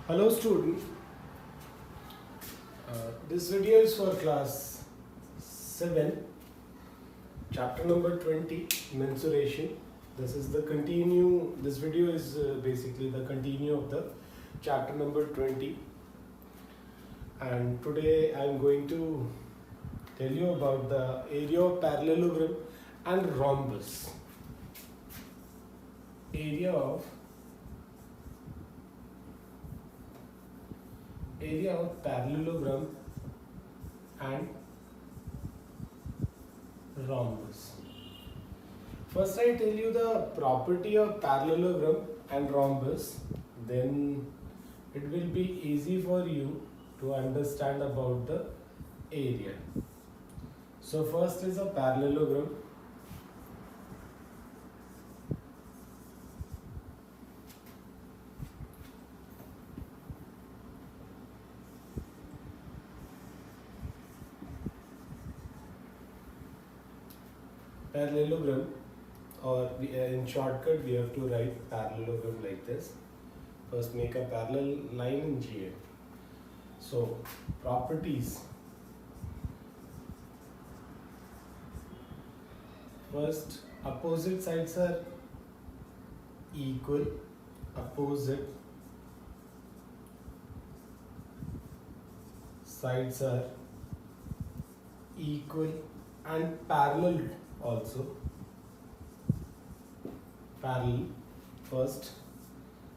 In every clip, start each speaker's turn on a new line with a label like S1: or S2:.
S1: Hello student, this video is for class 7, chapter number 20, mensuration. This video is basically the continue of the chapter number 20, and today I am going to tell you about the area of parallelogram and rhombus. Area of parallelogram and rhombus. First I tell you the property of parallelogram and rhombus, then it will be easy for you to understand about the area. So first is a parallelogram. Parallelogram, or in shortcut we have to write parallelogram like this. First make a parallel line in GA. So properties. First, opposite sides are equal. Opposite sides are equal and parallel also. Parallel first.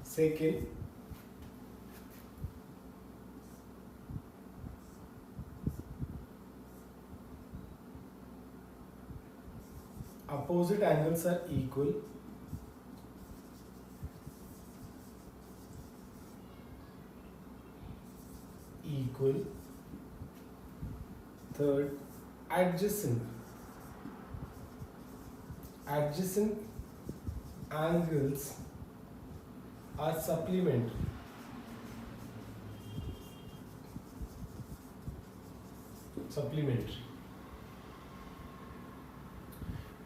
S1: Second, opposite angles are equal. Third, adjacent angles are supplementary.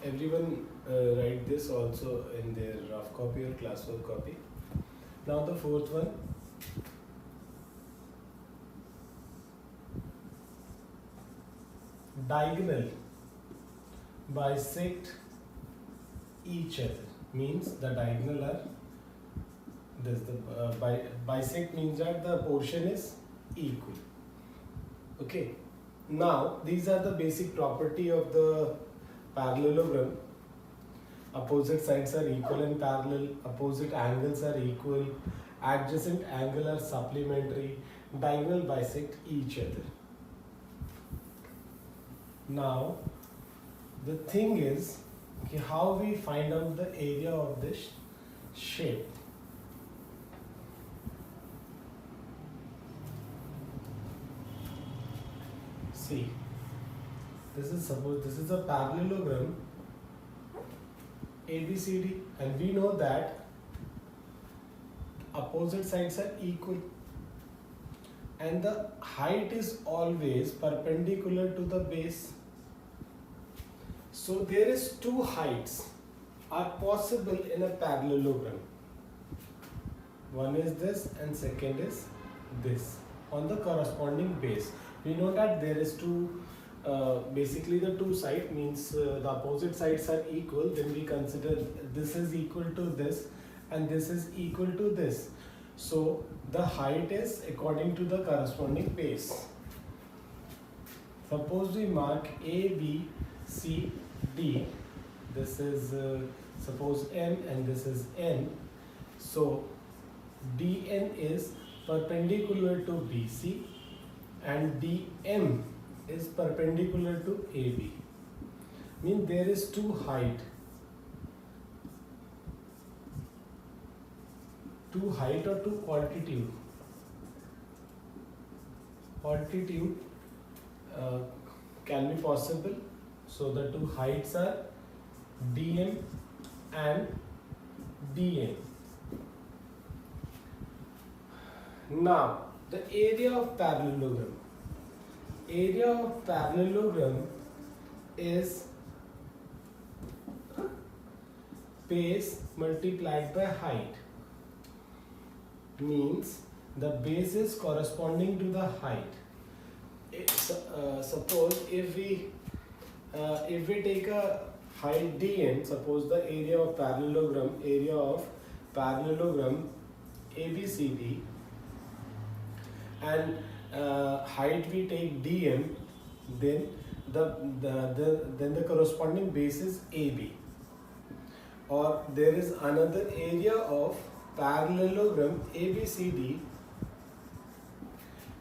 S1: Everyone write this also in their rough copy or classwork copy. Now the fourth one, diagonal bisect each other, means the diagonal are this. The bisect means that the portion is equal. Okay. Now these are the basic property of the parallelogram. Opposite sides are equal and parallel. Opposite angles are equal. Adjacent angle are supplementary. Diagonal bisect each other. Now the thing is, okay, how we find out the area of this shape. See, this is a parallelogram ABCD, and we know that opposite sides are equal and the height is always perpendicular to the base. So there is two heights are possible in a parallelogram. One is this and second is this on the corresponding base. We know that there is two, basically the two sides means the opposite sides are equal. Then we consider this is equal to this and this is equal to this. So the height is according to the corresponding base. Suppose we mark A, B, C, D. This is suppose M and this is N. So DN is perpendicular to BC and DM is perpendicular to AB. Means there is two height. Two height or two altitude. Altitude can be possible. So the two heights are DM and DN. Now the area of parallelogram. Area of parallelogram is base multiplied by height. Means the base is corresponding to the height. Suppose if we take a height dn, suppose the area of parallelogram ABCD, and height we take dm, then the corresponding base is AB. Or there is another area of parallelogram ABCD.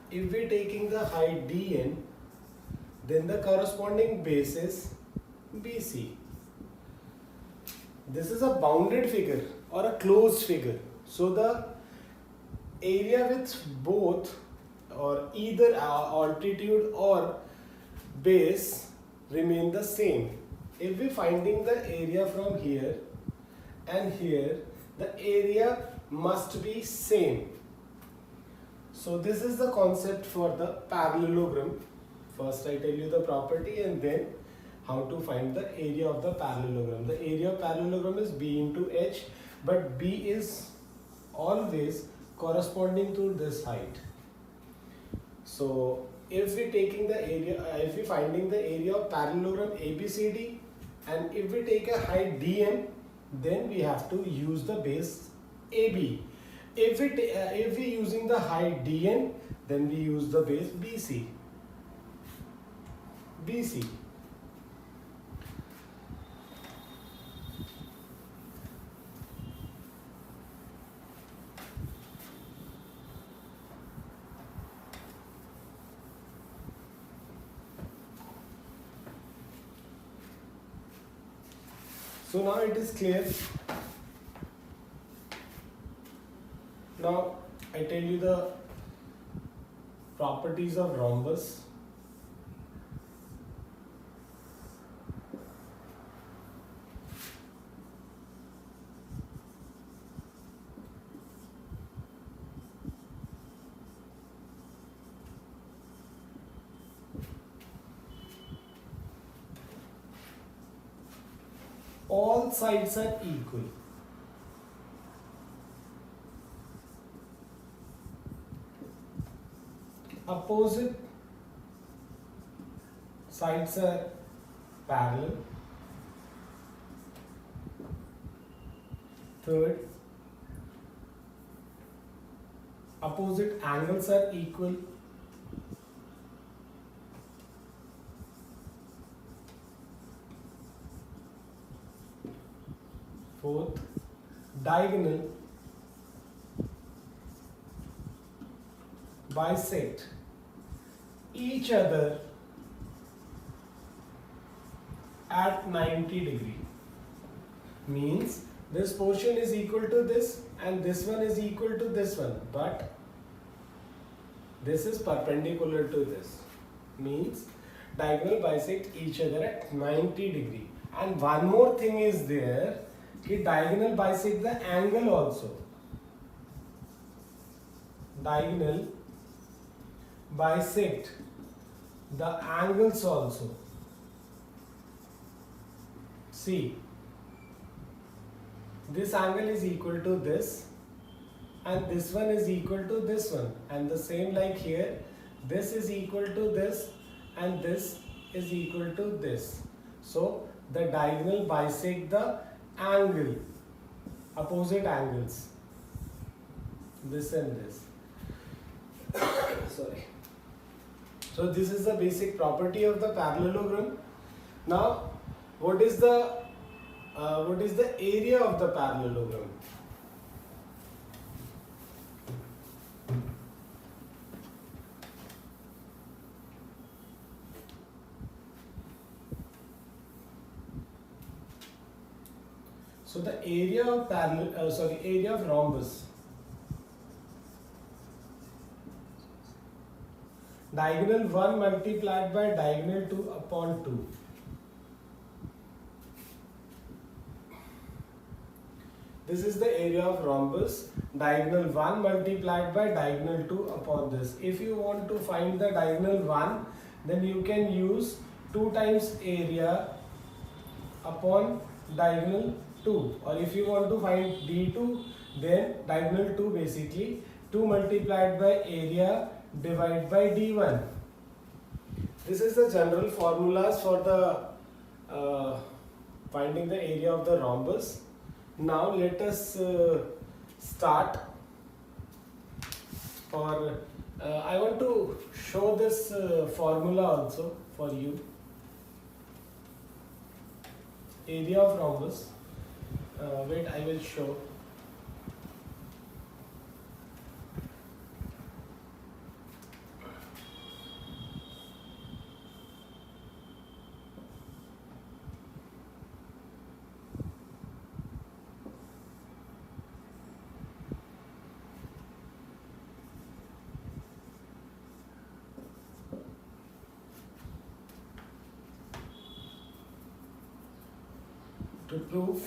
S1: If we taking the height dn, then the corresponding base is BC. This is a bounded figure or a closed figure. So the area with both or either altitude or base remain the same. If we finding the area from here and here, the area must be same. So this is the concept for the parallelogram. First I tell you the property and then how to find the area of the parallelogram. The area of parallelogram is B into H, but B is always corresponding to this height. So if we taking the area, if we finding the area of parallelogram ABCD, and if we take a height dm, then we have to use the base AB. If we using the height dn, then we use the base BC. So now it is clear. Now I tell you the properties of rhombus. All sides are equal. Opposite sides are parallel. Third, opposite angles are equal. Fourth, diagonal bisect each other at 90 degree. Means this portion is equal to this and this one is equal to this one, but this is perpendicular to this. Means diagonal bisect each other at 90 degree. And one more thing is there, कि diagonal bisect the angle also. Diagonal bisect the angles also. See, this angle is equal to this and this one is equal to this one, and the same like here, this is equal to this and this is equal to this. So the diagonal bisect the angle, opposite angles, this and this. Sorry. So this is the basic property of the parallelogram. Now what is the area of the parallelogram? So the area of area of rhombus, diagonal 1 multiplied by diagonal 2 upon 2. This is the area of rhombus, diagonal 1 multiplied by diagonal 2 upon this. If you want to find the diagonal 1, then you can use 2 times area upon diagonal 2. Or if you want to find d2, then diagonal 2 basically 2 multiplied by area divided by d1. This is the general formulas for the finding the area of the rhombus. Now let us start. Or I want to show this formula also for you. Area of rhombus. Wait, I will show. To prove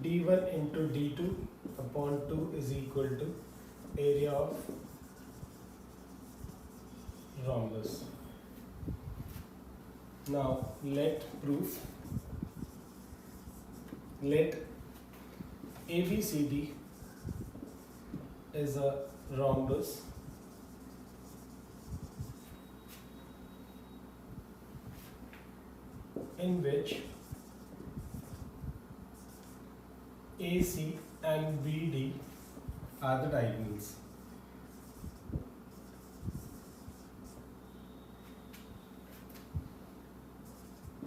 S1: d1 into d2 upon 2 is equal to area of rhombus. Now let ABCD is a rhombus in which AC and BD are the diagonals.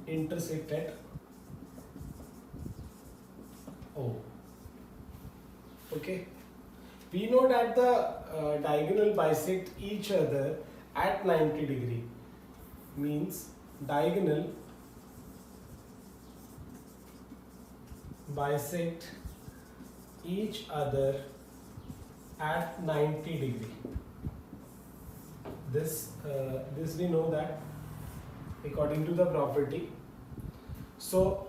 S1: Intersect at O. Okay. We know that the diagonal bisect each other at 90 degree. Means diagonal bisect each other at 90 degree. This we know that according to the property. So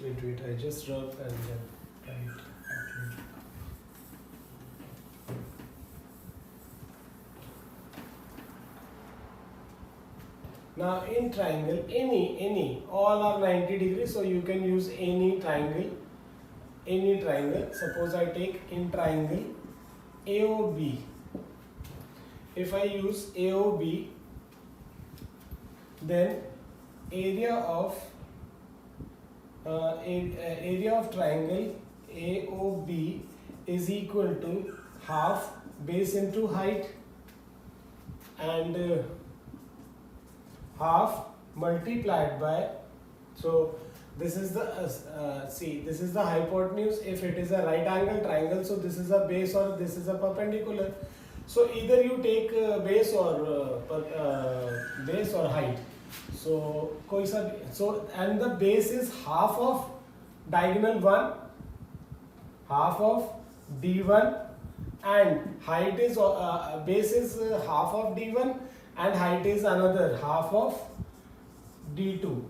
S1: wait, I just rub and then write. Now in triangle, any, all are 90 degrees, so you can use any triangle. Suppose I take in triangle AOB. If I use AOB, then area of triangle AOB is equal to half base into height and half multiplied by, so this is the this is the hypotenuse. If it is a right angle triangle, so this is a base or this is a perpendicular. So either you take base or height. So koi sa, so and the base is half of diagonal 1, half of d1, and height is base is half of d1 and height is another half of d2.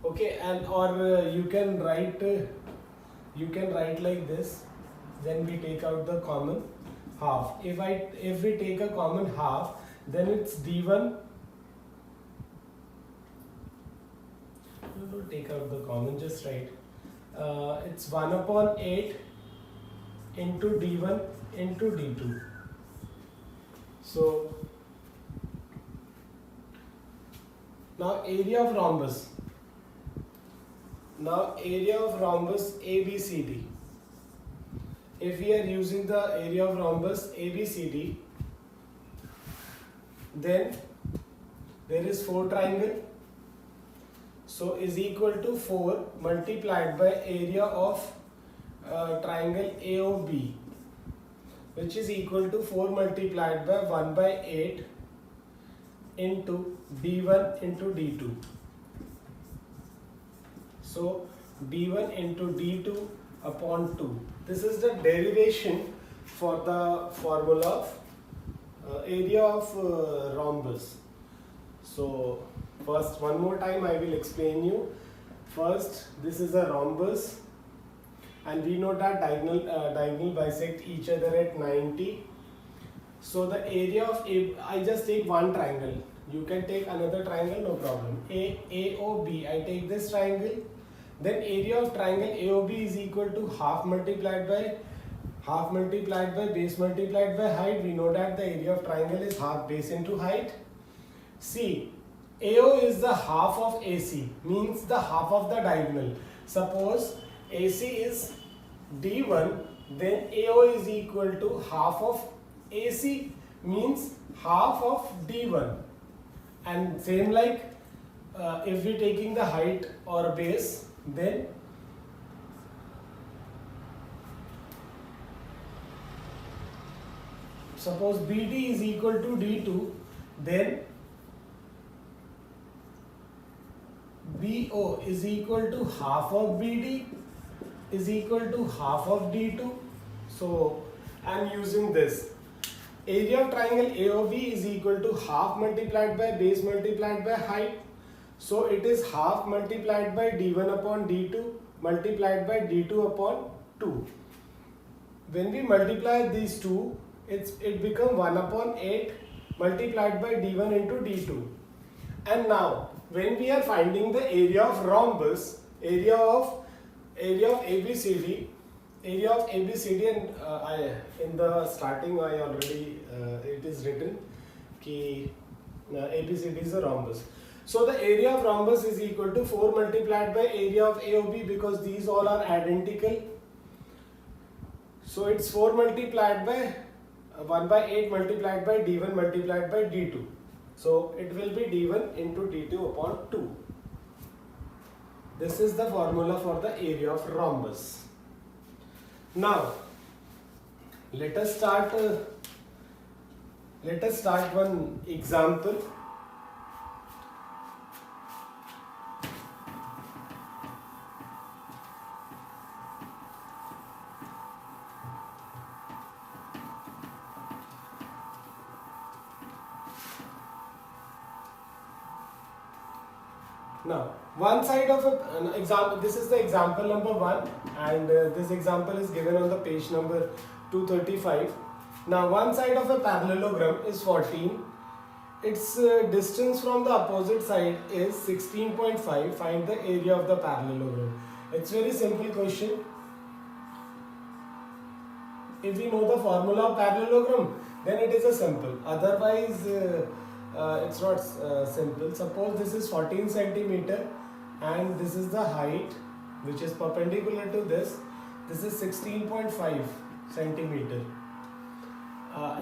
S1: Okay, and or you can write like this. Then we take out the common half. If we take a common half, then it's d1. Don't take out the common, just write. It's 1/8 into d1 into d2. So now area of rhombus. ABCD. If we are using the area of rhombus ABCD, then there is 4 triangle. So is equal to 4 multiplied by area of triangle AOB, which is equal to 4 multiplied by 1/8 into d1 into d2. So d1 into d2 upon 2. This is the derivation for the formula of area of rhombus. So first, one more time I will explain you. First, this is a rhombus and we know that diagonal bisect each other at 90. So the area of I just take one triangle. You can take another triangle, no problem. AOB, I take this triangle. Then area of triangle AOB is equal to half multiplied by base multiplied by height. We know that the area of triangle is half base into height. See, AO is the half of AC, means the half of the diagonal. Suppose AC is D1, then AO is equal to half of AC, means half of D1. And same like if we taking the height or base, then suppose BD is equal to D2, then BO is equal to half of BD is equal to half of D2. So I am using this. Area of triangle AOB is equal to half multiplied by base multiplied by height. So it is half multiplied by D1 upon D2 multiplied by D2 upon 2. When we multiply these two, it becomes 1 upon 8 multiplied by D1 into D2. And now when we are finding the area of rhombus, area of ABCD, and in the starting I already it is written कि ABCD is a rhombus. So the area of rhombus is equal to 4 multiplied by area of AOB, because these all are identical. So it's 4 multiplied by 1 by 8 multiplied by D1 multiplied by D2. So it will be D1 into D2 upon 2. This is the formula for the area of rhombus. Now let us start one example. Now, one side of an example, this is the example number 1, and this example is given on the page number 235. Now, one side of a parallelogram is 14. Its distance from the opposite side is 16.5. Find the area of the parallelogram. It's very simple question. If we know the formula of parallelogram, then it is a simple. Otherwise, it's not simple. Suppose this is 14 centimeter and this is the height which is perpendicular to this. This is 16.5 centimeter.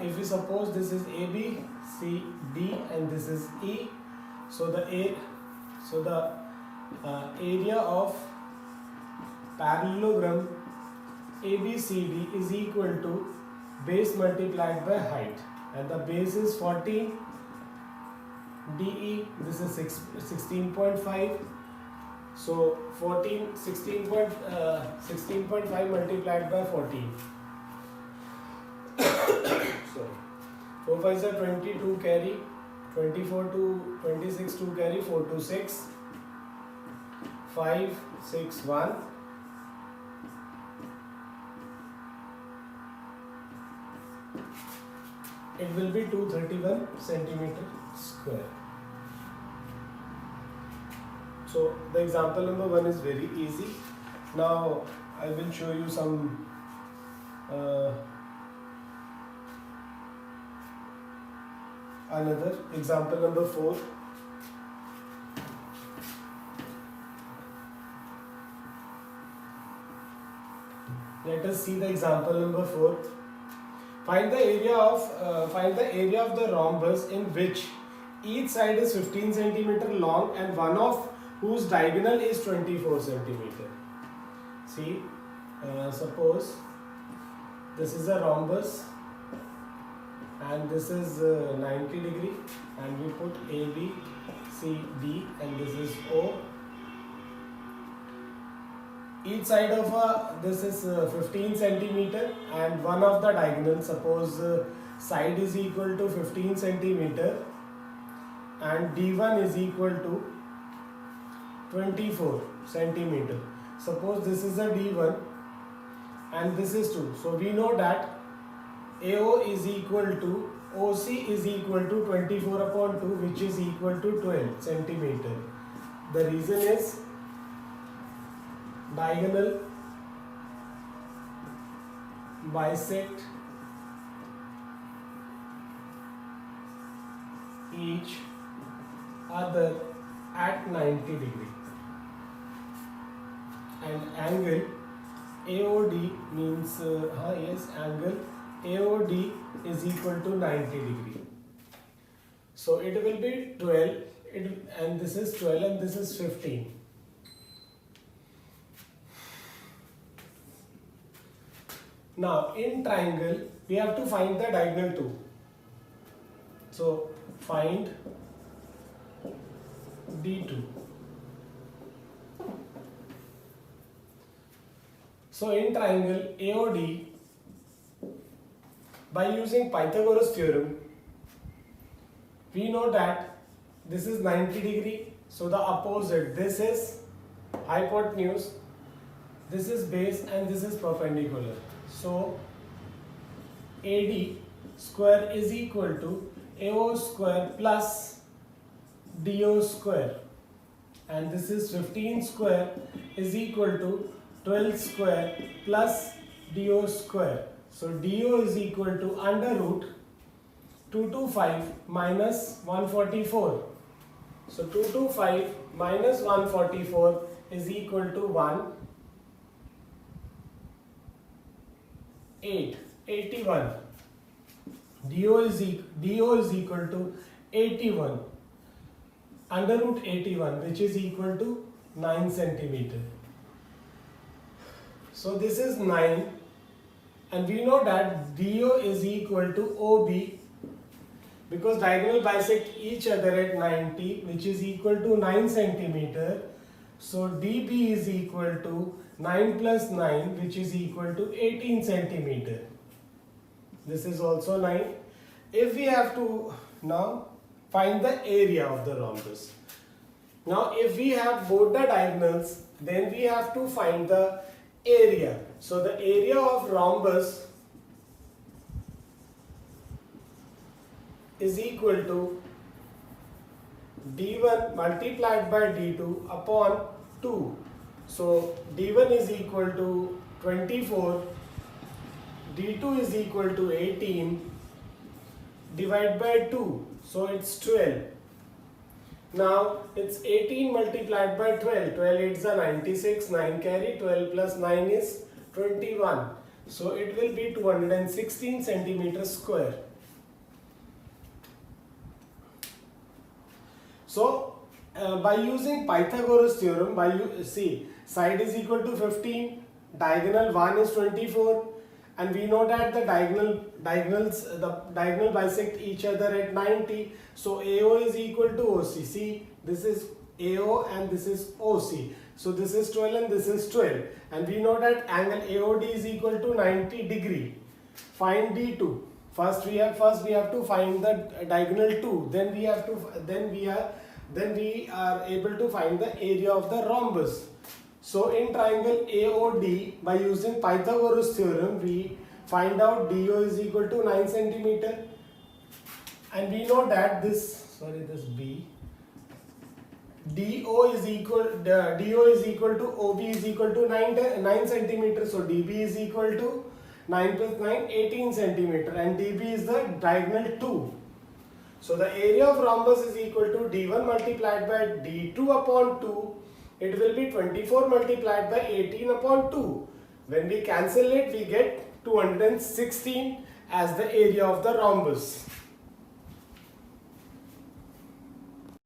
S1: If we suppose this is AB, C, D, and this is E, so the area of parallelogram ABCD is equal to base multiplied by height, and the base is 14. DE, this is 16.5. So 16.5 multiplied by 14. Sorry. 4 5 are 22 carry, 24 to 26 2 carry, 4 to 6, 5 6 1. It will be 231 centimeter square. So the example number 1 is very easy. Now I will show you some another example number 4. Let us see the example number 4. Find the area of the rhombus in which each side is 15 centimeter long and one of whose diagonal is 24 centimeter. See, suppose this is a rhombus and this is 90 degree, and we put A, B, C, D, and this is O. Each side of this is 15 centimeter and one of the diagonals, suppose side is equal to 15 centimeter and D1 is equal to 24 centimeter. Suppose this is a D1 and this is 2. So we know that AO is equal to OC is equal to 24 upon 2, which is equal to 12 centimeter. The reason is diagonal bisect each other at 90 degree, and angle AOD means angle AOD is equal to 90 degree. So it will be 12, and this is 12 and this is 15. Now in triangle we have to find the diagonal too. So find D2. So in triangle AOD, by using Pythagoras theorem, we know that this is 90 degree. So the opposite, this is hypotenuse, this is base, and this is perpendicular. So AD square is equal to AO square plus DO square, and this is 15 square is equal to 12 square plus DO square. So DO is equal to under root 225 minus 144. So 225 minus 144 is equal to 81. DO is equal to 81, under root 81, which is equal to 9 centimeter. So this is 9, and we know that DO is equal to OB, because diagonal bisect each other at 90, which is equal to 9 centimeter. So DB is equal to 9 plus 9, which is equal to 18 centimeter. This is also 9. If we have to now find the area of the rhombus. Now if we have both the diagonals, then we have to find the area. So the area of rhombus is equal to D1 multiplied by D2 upon 2. So D1 is equal to 24, D2 is equal to 18, divide by 2, so it's 12. Now it's 18 multiplied by 12, 12 8s are 96, 9 carry, 12 plus 9 is 21. So it will be 216 centimeters square. So by using Pythagoras theorem, see, side is equal to 15, diagonal 1 is 24, and we know that the diagonal bisect each other at 90. So AO is equal to OC. See, this is AO and this is OC. So this is 12 and this is 12, and we know that angle AOD is equal to 90 degree. Find D2. First we have to find the diagonal 2. Then we are able to find the area of the rhombus. So in triangle AOD, by using Pythagoras theorem, we find out DO is equal to 9 centimeter, and we know that this B, DO is equal to OB is equal to 9 centimeter. So DB is equal to 9 plus 9, 18 centimeter, and DB is the diagonal 2. So the area of rhombus is equal to D1 multiplied by D2 upon 2. It will be 24 multiplied by 18 upon 2. When we cancel it, we get 216 as the area of the rhombus.